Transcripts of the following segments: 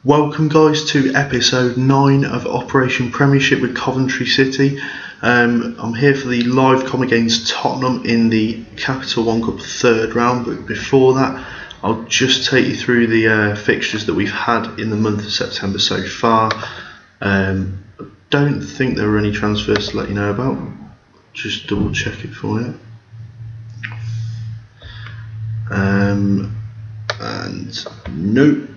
Welcome guys to episode 9 of Operation Premiership with Coventry City. I'm here for the live com against Tottenham in the Capital One Cup third round, but before that I'll just take you through the fixtures that we've had in the month of September so far. I don't think there were any transfers to let you know about, just double check it for you. And nope.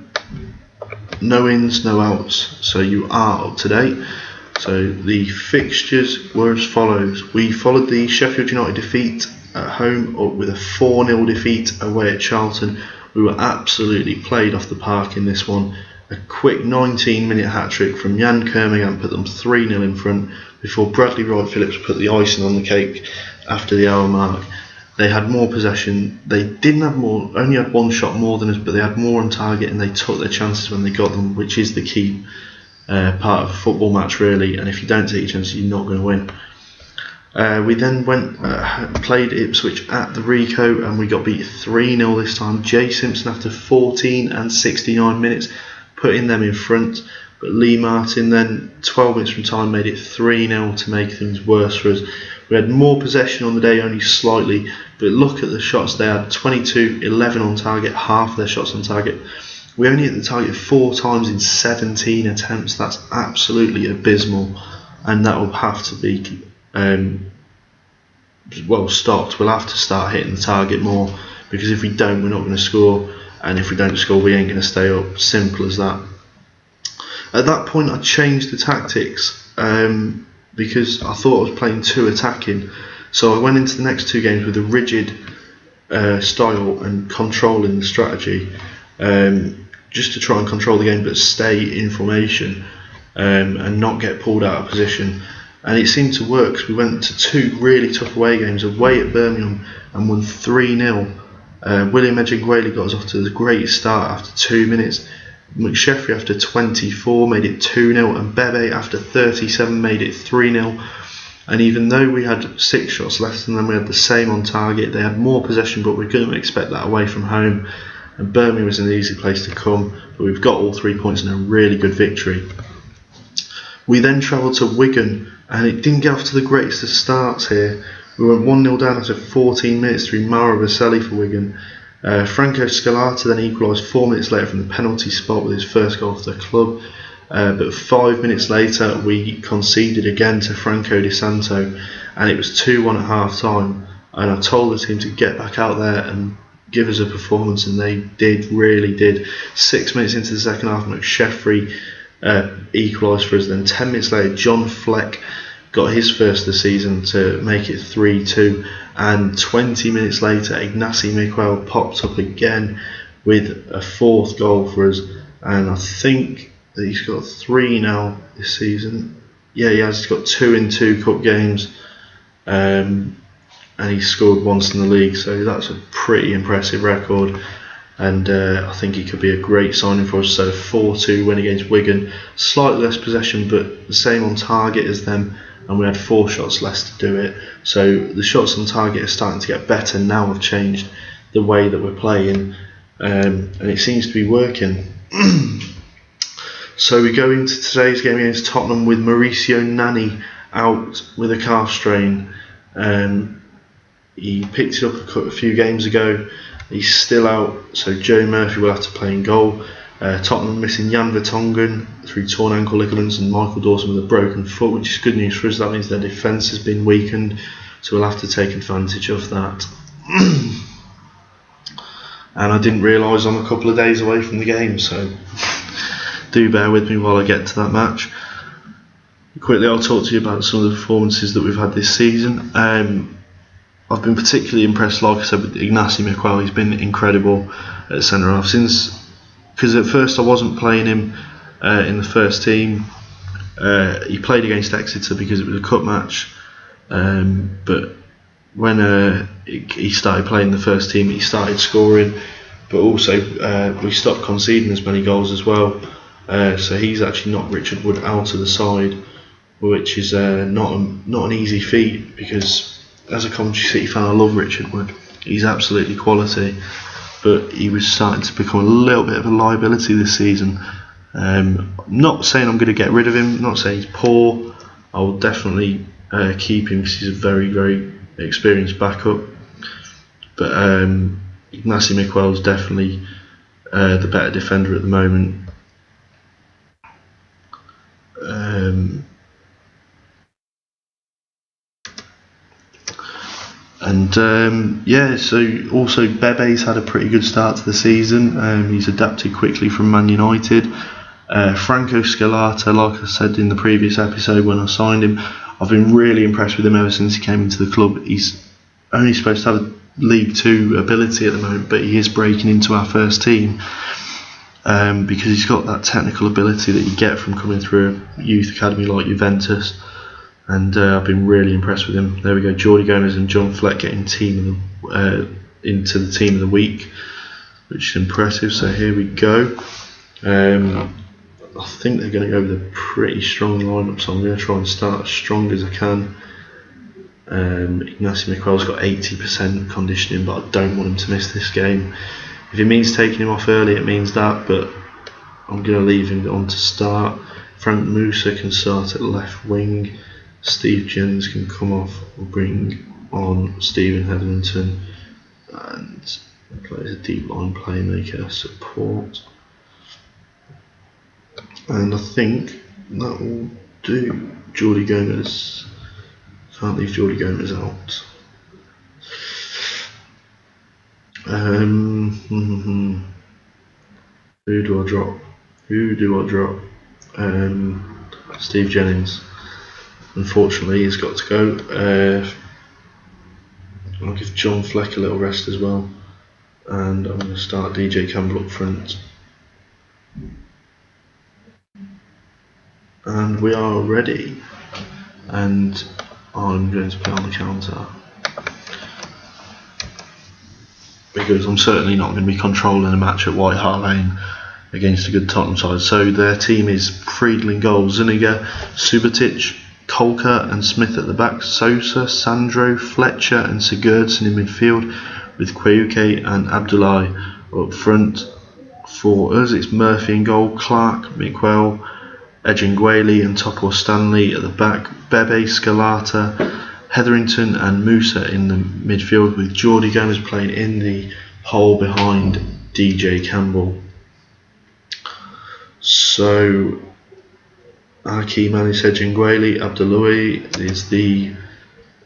No ins, no outs, so you are up to date. So the fixtures were as follows. We followed the Sheffield United defeat at home up with a 4-0 defeat away at Charlton. We were absolutely played off the park in this one. A quick 19-minute hat-trick from Jan Kermigan put them 3-0 in front before Bradley Wright-Phillips put the icing on the cake after the hour mark. They had more possession. They didn't have more, only had one shot more than us, but they had more on target and they took their chances when they got them, which is the key part of a football match really. And if you don't take your chances, you're not going to win. We then played Ipswich at the Rico and we got beat 3-0 this time. Jay Simpson after 14 and 69 minutes putting them in front, but Lee Martin then 12 minutes from time made it 3-0 to make things worse for us. We had more possession on the day, only slightly, but look at the shots. They had 22, 11 on target, half of their shots on target. We only hit the target 4 times in 17 attempts. That's absolutely abysmal, and that will have to be stopped. We'll have to start hitting the target more, because if we don't, we're not going to score, and if we don't score, we ain't going to stay up. Simple as that. At that point, I changed the tactics. Because I thought I was playing too attacking, so I went into the next 2 games with a rigid style and controlling the strategy, just to try and control the game but stay in formation and not get pulled out of position. And it seemed to work because we went to 2 really tough away games, away at Birmingham and won 3-0. William Ejenguele got us off to the great start after 2 minutes. McSheffrey after 24 made it 2-0 and Bebe after 37 made it 3-0. And even though we had 6 shots less than them, we had the same on target. They had more possession, but we're going to expect that away from home, and Birmingham was an easy place to come, but we've got all 3 points and a really good victory. We then travelled to Wigan and it didn't get off to the greatest of starts here. We went 1-0 down after 14 minutes through Mauro Baselli for Wigan. Franco Scalata then equalised 4 minutes later from the penalty spot with his first goal for the club, but 5 minutes later we conceded again to Franco Di Santo and it was 2-1 at half time, and I told the team to get back out there and give us a performance, and they did, really did. 6 minutes into the second half, McSheffrey equalised for us. Then 10 minutes later John Fleck got his first of the season to make it 3-2, and 20 minutes later Ignacy Miquel popped up again with a 4th goal for us, and I think that he's got 3 now this season. Yeah, he has. He's got 2 in 2 cup games, and he's scored once in the league, so that's a pretty impressive record, and I think he could be a great signing for us. So 4-2 win against Wigan, slightly less possession but the same on target as them, and we had 4 shots less to do it. So the shots on target are starting to get better now. I've changed the way that we're playing, and it seems to be working. So we go into today's game against Tottenham with Mauricio Nani out with a calf strain. He picked it up a few games ago. He's still out, so Joe Murphy will have to play in goal. Tottenham missing Jan Vertonghen through torn ankle ligaments and Michael Dawson with a broken foot, which is good news for us. That means their defence has been weakened, so we'll have to take advantage of that. And I didn't realise I'm a couple of days away from the game, so do bear with me while I get to that match. Quickly, I'll talk to you about some of the performances that we've had this season. I've been particularly impressed, like I said, with Ignacy Miquel. He's been incredible at centre half because at first I wasn't playing him in the first team. He played against Exeter because it was a cup match, but when he started playing the first team, he started scoring, but also we stopped conceding as many goals as well. So he's actually knocked Richard Wood out of the side, which is not an easy feat, because as a Coventry City fan I love Richard Wood. He's absolutely quality, but he was starting to become a little bit of a liability this season. I'm not saying I'm going to get rid of him, not saying he's poor. I will definitely keep him because he's a very, very experienced backup. But Ignacy Miquel's definitely the better defender at the moment. So also Bebe's had a pretty good start to the season. He's adapted quickly from Man United. Franco Scalata, like I said in the previous episode when I signed him, I've been really impressed with him ever since he came into the club. He's only supposed to have a League Two ability at the moment, but he is breaking into our first team because he's got that technical ability that you get from coming through a youth academy like Juventus. And I've been really impressed with him. There we go, Jordi Gomez and John Fleck getting into the team of the week, which is impressive. So here we go. I think they're going to go with a pretty strong lineup, so I'm going to try and start as strong as I can. Ignacy Miquel's got 80% conditioning, but I don't want him to miss this game. If it means taking him off early, it means that, but I'm going to leave him on to start. Frank Musa can start at left wing. Steve Jennings can come off. We'll bring on Stephen Hetherington and play as a deep line playmaker support. And I think that will do. Jordi Gomez. Can't leave Jordi Gomez out. Who do I drop? Steve Jennings. Unfortunately, he's got to go. I'll give John Fleck a little rest as well. And I'm going to start DJ Campbell up front. And we are ready. And I'm going to play on the counter. Because I'm certainly not going to be controlling a match at White Hart Lane against a good Tottenham side. So their team is Friedel in goal, Zuniga, Subotic, Kolka and Smith at the back, Sosa, Sandro, Fletcher and Sigurdsson in midfield, with Kweuke and Abdullahi up front. For us, it's Murphy in goal, Clark, Miquel, Edginguele and Topor Stanley at the back, Bebe, Scalata, Hetherington and Musa in the midfield, with Jordi Gomez playing in the hole behind DJ Campbell. So our key man is Edginguele. Abdullahi is the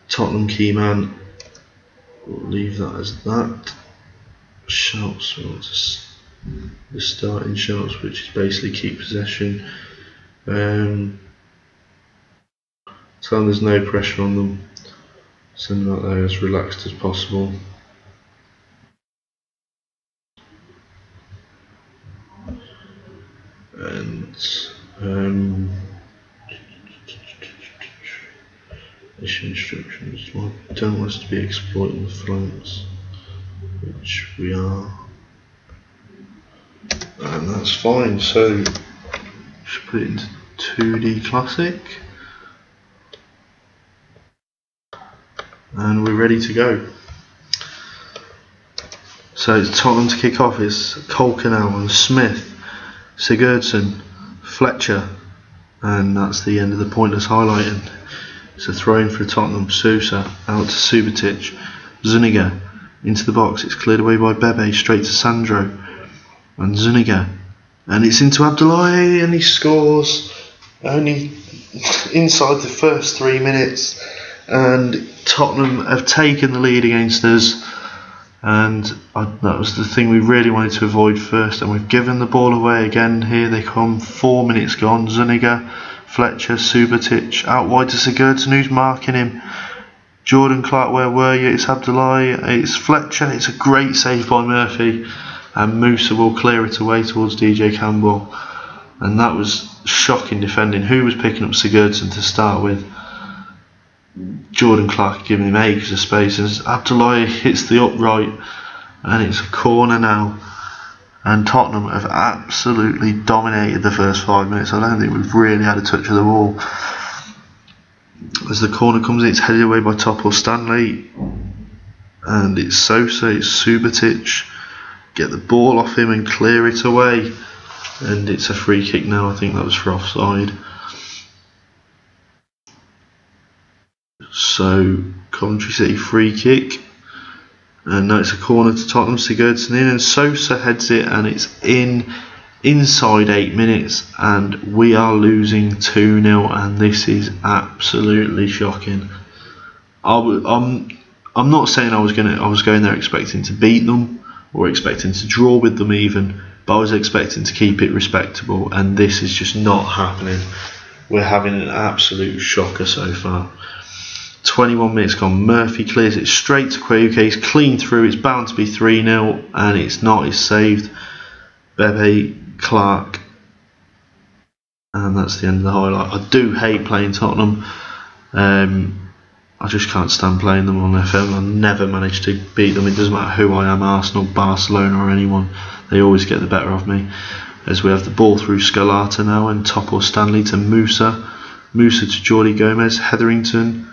Tottenham key man. We'll leave that as that. Shouts, the starting shouts, which is basically keep possession. So there's no pressure on them. Send them out there as relaxed as possible. And mission instructions. I don't want us to be exploiting the flanks, which we are, and that's fine. So just put it into 2D Classic, and we're ready to go. So it's Tottenham to kick off. It's Kolka now and Smith, Sigurdsson, Fletcher, and that's the end of the pointless highlighting. It's a throw in for Tottenham. Sousa out to Subotic, Zuniga into the box. It's cleared away by Bebe, straight to Sandro and Zuniga, and it's into Abdullahi, and he scores only inside the first 3 minutes, and Tottenham have taken the lead against us. And that was the thing we really wanted to avoid first, and we've given the ball away again. Here they come, 4 minutes gone. Zuniga, Fletcher, Subotic, out wide to Sigurdsson, who's marking him. Jordan Clark, where were you? It's Abdullahi, it's Fletcher, it's a great save by Murphy, and Musa will clear it away towards DJ Campbell. And that was shocking defending. Who was picking up Sigurdsson to start with? Jordan Clark giving him acres of space, and Abdullahi hits the upright, and it's a corner now. And Tottenham have absolutely dominated the first 5 minutes. I don't think we've really had a touch of the ball. As the corner comes in, it's headed away by Topor Stanley, and it's Sosa, it's Subotic. Get the ball off him and clear it away. and it's a free kick now. I think that was for offside. So Coventry City free kick, and now it's a corner to Tottenham. Sigurdsson in, and Sosa heads it, and it's inside 8 minutes, and we are losing 2-0, and this is absolutely shocking. I'm not saying I was going there expecting to beat them or expecting to draw with them even, but I was expecting to keep it respectable, and this is just not happening. We're having an absolute shocker so far. 21 minutes gone, Murphy clears it straight to Kweyuke, he's clean through, it's bound to be 3-0, and it's not, it's saved. Bebe, Clark, and that's the end of the highlight. I do hate playing Tottenham. I just can't stand playing them on FM. I never manage to beat them. It doesn't matter who I am, Arsenal, Barcelona or anyone, they always get the better of me. As we have the ball through Scalata now, and Topor Stanley to Musa to Jordi Gomez, Hetherington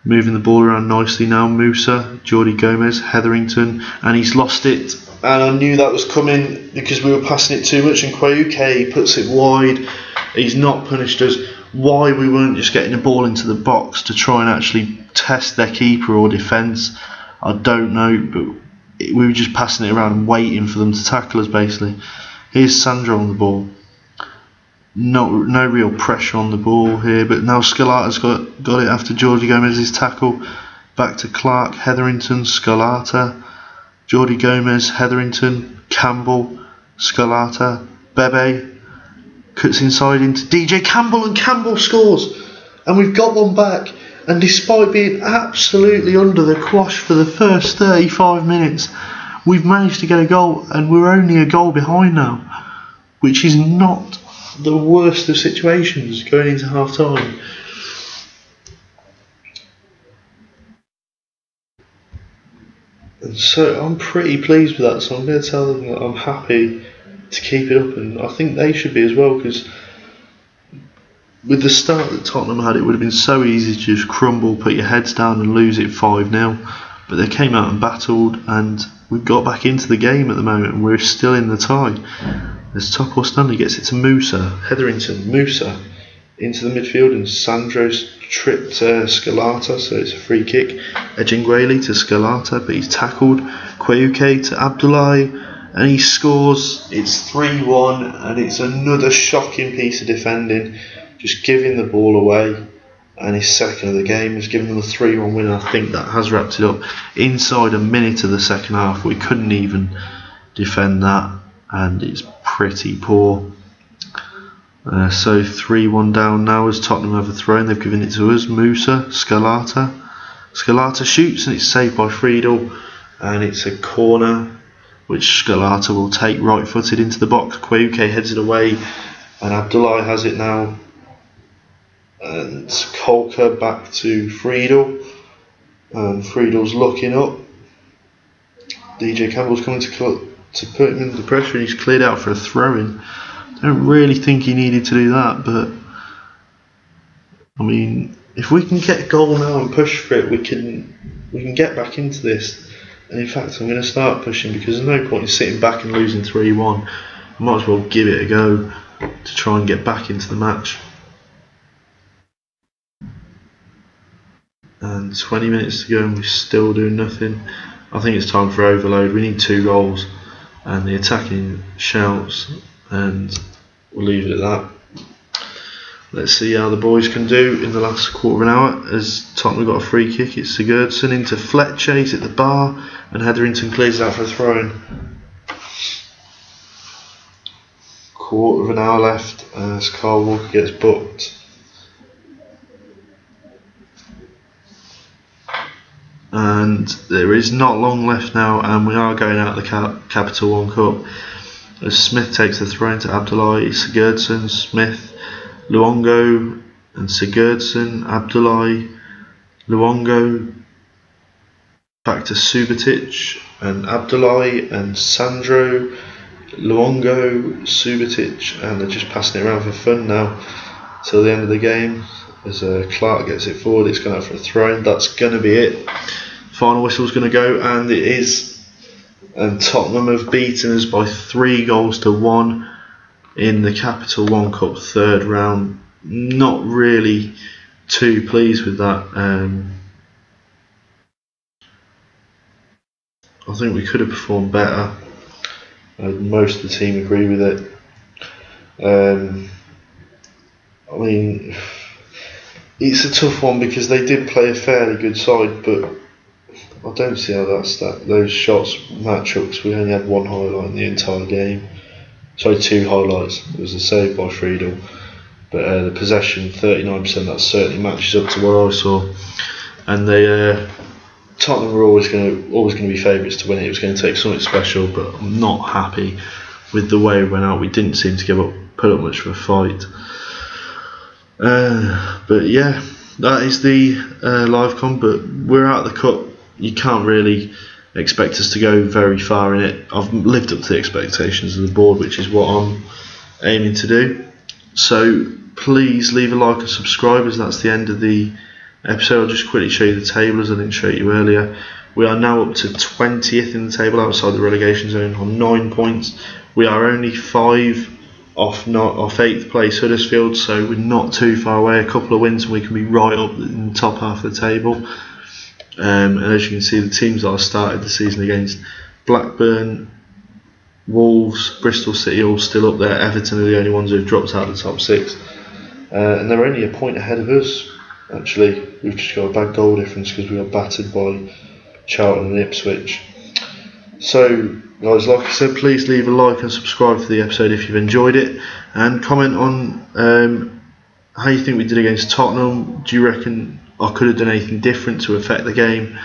moving the ball around nicely now. Musa, Jordi Gomez, Hetherington, and he's lost it, and I knew that was coming because we were passing it too much, and Kweyuke puts it wide. He's not punished us. Why we weren't just getting the ball into the box to try and actually test their keeper or defence, I don't know, but we were just passing it around and waiting for them to tackle us basically. Here's Sandro on the ball. No real pressure on the ball here, but now Scalata's got it after Jordi Gomez's tackle. Back to Clark, Hetherington, Scalata, Jordi Gomez, Hetherington, Campbell, Scalata, Bebe cuts inside into DJ Campbell, and Campbell scores, and we've got one back. And despite being absolutely under the quash for the first 35 minutes, we've managed to get a goal, and we're only a goal behind now, which is not the worst of situations going into half time. And so I'm pretty pleased with that, so I'm going to tell them that I'm happy to keep it up, and I think they should be as well, because with the start that Tottenham had, it would have been so easy to just crumble, put your heads down and lose it 5-0, but they came out and battled, and we've got back into the game at the moment, and we're still in the tie. As Topor Stanley gets it to Musa, Hetherington, Musa into the midfield, and Sandro's tripped Scalata, so it's a free kick. Ejingweli to Scalata, but he's tackled. Kweyuke to Abdullahi, and he scores. It's 3-1, and it's another shocking piece of defending, just giving the ball away, and his second of the game has given them a 3-1 win. I think that has wrapped it up. Inside a minute of the second half, we couldn't even defend that, and it's pretty poor. So 3-1 down now as Tottenham have a throw, and they've given it to us. Musa, Scalata shoots, and it's saved by Friedel, and it's a corner which Scalata will take right-footed into the box. Kweyuke heads it away, and Abdullahi has it now, and Kolka back to Friedel, and Friedel's looking up. DJ Campbell's coming to put him under pressure, and he's cleared out for a throw-in. I don't really think he needed to do that, but I mean, if we can get a goal now and push for it, we can get back into this. And in fact, I'm going to start pushing, because there's no point in sitting back and losing 3-1. I might as well give it a go to try and get back into the match. And 20 minutes to go, and we're still doing nothing. I think it's time for overload. We need 2 goals, and the attacking shouts, and we'll leave it at that. Let's see how the boys can do in the last quarter of an hour, as Tottenham got a free kick. It's Sigurdsson into Fletcher, he's at the bar, and Hetherington clears it out for a throw-in. Quarter of an hour left as Carl Walker gets booked. And there is not long left now, and we are going out of the Capital One Cup. As Smith takes the throw-in to Abdullahi, Sigurdsson, Smith, Luongo, and Sigurdsson, Abdullahi, Luongo, back to Subotic, and Abdullahi, and Sandro, Luongo, Subotic, and they're just passing it around for fun now till the end of the game. As Clark gets it forward, it's going out for a throw-in. That's going to be it. Final whistle's going to go, and it is. And Tottenham have beaten us by 3-1 in the Capital One Cup third round. Not really too pleased with that. I think we could have performed better. Most of the team agree with it. I mean, it's a tough one because they did play a fairly good side, but I don't see how those shots match up, because we only had one highlight in the entire game. Sorry, two highlights. It was a save by Friedel, but the possession 39%, that certainly matches up to what I saw. And they Tottenham were always going to be favourites to win it. It was going to take something special, but I'm not happy with the way it went out. We didn't seem to put up much of a fight. But yeah, that is the live con. But we're out of the cup. You can't really expect us to go very far in it. I've lived up to the expectations of the board, which is what I'm aiming to do. So please leave a like and subscribe, as that's the end of the episode. I'll just quickly show you the table, as I didn't show you earlier. We are now up to 20th in the table, outside the relegation zone, on 9 points. We are only 5 off 8th place Huddersfield, so we're not too far away. A couple of wins and we can be right up in the top half of the table. And as you can see, the teams that I started the season against: Blackburn, Wolves, Bristol City, all still up there. Everton are the only ones who have dropped out of the top 6, and they're only a point ahead of us. Actually, we've just got a bad goal difference because we got battered by Charlton and Ipswich. So guys, like I said, please leave a like and subscribe to the episode if you've enjoyed it, and comment on how you think we did against Tottenham. Do you reckon I could have done anything different to affect the game?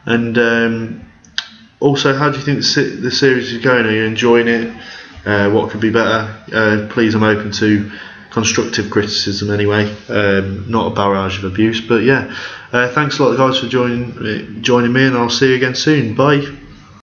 And also, how do you think the series is going? Are you enjoying it? What could be better? Please, I'm open to constructive criticism anyway, not a barrage of abuse. But yeah, thanks a lot guys for joining me, and I'll see you again soon. Bye.